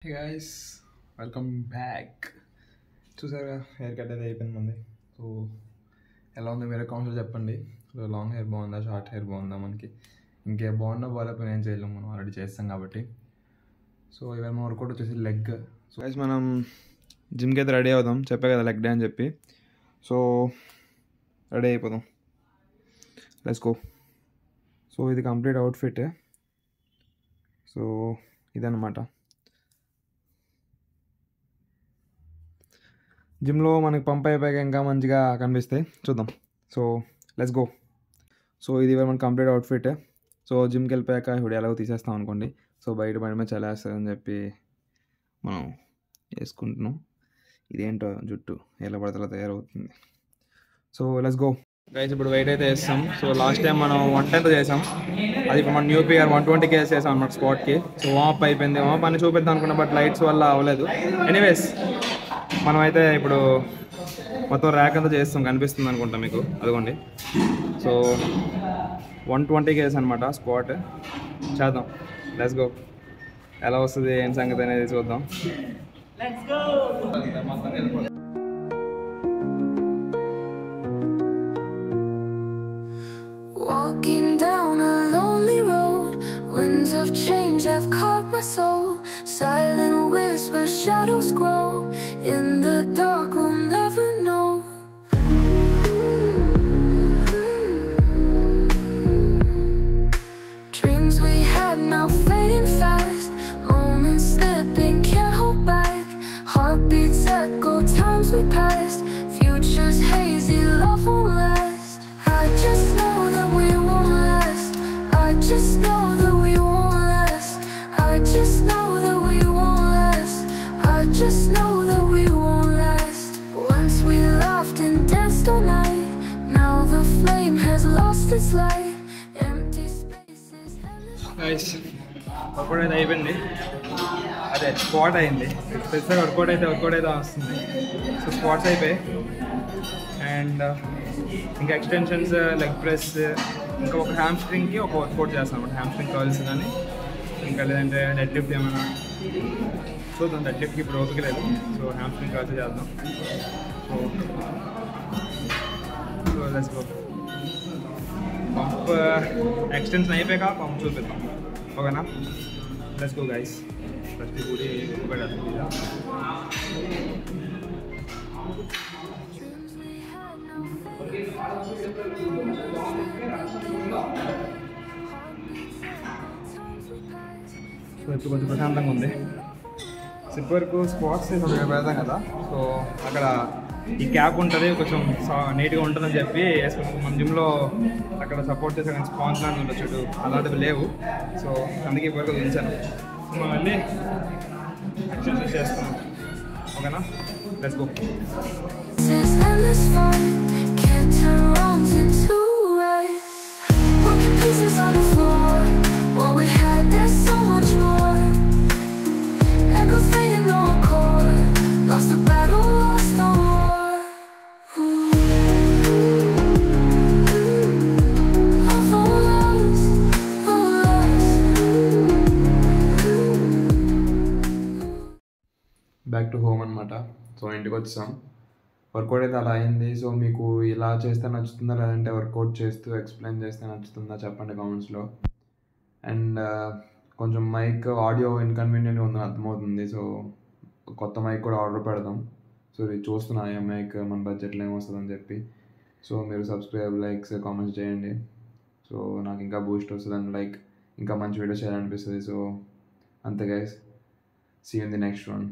Hey guys, welcome back. చూసారా, hair cut అయితే అయిపోయింది మంది. సో ఎలా ఉంది వేరే కామెంట్స్లో చెప్పండి. సో లాంగ్ హెయిర్ బాగుందా, షార్ట్ హెయిర్ బాగుందా, మనకి ఇంకే బాగున్నా బాగాలేకపోయినా ఏం చేయలేము, మనం ఆల్రెడీ చేస్తాం కాబట్టి. సో ఇవాళ మన వర్కౌట్ వచ్చేసి లెగ్. సో గైస్ మనం జిమ్కి అయితే రెడీ అవుదాం, చెప్పే కదా లెగ్ డే అని చెప్పి. సో రెడీ అయిపోదాం, లెట్స్ గో. సో ఇది కంప్లీట్ అవుట్ఫిట్. సో ఇదన్నమాట. జిమ్లో మనకి పంప్ అయిపోయాక ఇంకా మంచిగా కనిపిస్తాయి, చూద్దాం. So let's go. సో ఇది మన కంప్లీట్ అవుట్ఫిట్. సో జిమ్కి వెళ్ళిపోయాక ఇప్పుడు ఎలాగో తీసేస్తాం అనుకోండి. సో బయట బండి మీద చలేస్తుందని చెప్పి మనం వేసుకుంటున్నాం. ఇదేంటో జుట్టు ఎలా పడతలా తయారవుతుంది. So let's go guys. ఇప్పుడు వెయిట్ అయితే వేస్తాం. సో లాస్ట్ టైం మనం 110 చేసాం, అది ఇప్పుడు మన న్యూ పిఆర్ 120 కేస్ చేసాం అన్నమాట స్పాట్కి. సో వామప్ అయిపోయింది. వామప్ అని చూపిద్దాం అనుకున్నా, బట్ లైట్స్ వల్ల అవ్వలేదు. ఎనీవేస్ మనమైతే ఇప్పుడు మొత్తం ర్యాక్ అంతా చేస్తాం, కనిపిస్తుంది అనుకుంటా మీకు, అదిగోండి. సో 120 కేస్ అనమాట స్క్వాట్ చేద్దాం. Let's go. ఎలా వస్తుంది ఏం సంగతి అనేది చూద్దాం. Walking down a lonely road, winds of change have caught my soul. Silent whispers, shadows grow. In the dark we'll never know. Dreams we had now fading fast. Moments slipping, can't hold back. Heartbeats echo, times we passed. Futures hazy, love won't last. I just know that we won't last. I just know that we won't last. I just know that we won't last. I just know that we won't last. Once we laughed and danced all night. Now the flame has lost its light. Empty spaces, endless. Guys workout అయితే అయిపోయింది, అదే squat అయింది. స్పెషల్గా workout అయితే వస్తుంది. So squats అయిపోయి and ఇంకా extensions, leg press, ఇంకా ఒక హ్యామ్ స్ట్రింగ్కి ఒక వర్కౌట్ చేస్తాం అనమాట. హ్యామ్ స్ట్రింగ్ కర్ల్స్ కానీ, ఇంకా లేదంటే డెడ్ లిఫ్ట్ ఏమైనా చూద్దాం. డెడ్ లిఫ్ట్కి ఇప్పుడు ఓపిక లేదు. సో హ్యామ్ స్ట్రింగ్ కర్ల్స్ చేద్దాం. So let's go. Pump extension అయిపోయాక పంప్ చూపిద్దాం, ఓకేనా? Let's go guys. ఫస్ట్ గుడి Dreams we had now fading fast. So ఇప్పుడు కొంచెం ప్రశాంతంగా ఉంది. సిప్ వరకు స్పాట్స్ పెడతాం కదా, సో అక్కడ ఈ క్యాప్ ఉంటుంది, కొంచెం నీట్గా ఉంటుందని చెప్పి వేసుకున్నాం. మన జిమ్లో అక్కడ సపోర్ట్ చేసే కానీ స్పాన్స్ లాంటి ఉండొచ్చు, అలాంటివి లేవు. సో అందుకే ఇప్పటివరకు ఉంచాను. మనం వెళ్ళి ఎక్సర్సైజ్ చేస్తున్నాం, ఓకేనా? Let's go. This endless fun can't turn wrongs into right. Broken pieces on the floor. What we had, there's so much more. Echoes fading, no chord. Lost the battle, lost the war. Love won't last, won't last. Back to home అనమాట. So ఇంటికి వచ్చాం. Work out అయితే అలా అయింది. So మీకు ఇలా చేస్తే నచ్చుతుందా, లేదంటే వర్కౌట్ చేస్తూ ఎక్స్ప్లెయిన్ చేస్తే నచ్చుతుందా చెప్పండి కామెంట్స్లో. అండ్ కొంచెం మైక్ ఆడియో ఇన్కన్వీనియంట్గా ఉందని అర్థమవుతుంది. సో కొత్త మైక్ కూడా ఆర్డర్ పెడదాం. సో ఇది చూస్తున్నా ఏ మైక్ మన బడ్జెట్లో ఏమొస్తుందని చెప్పి. సో మీరు సబ్స్క్రైబ్, లైక్స్, కామెంట్స్ చేయండి. సో నాకు ఇంకా బూస్ట్ వస్తుంది అండ్ లైక్ ఇంకా మంచి వీడియోస్ చేయాలనిపిస్తుంది. సో అంతే guys, see you in the next one.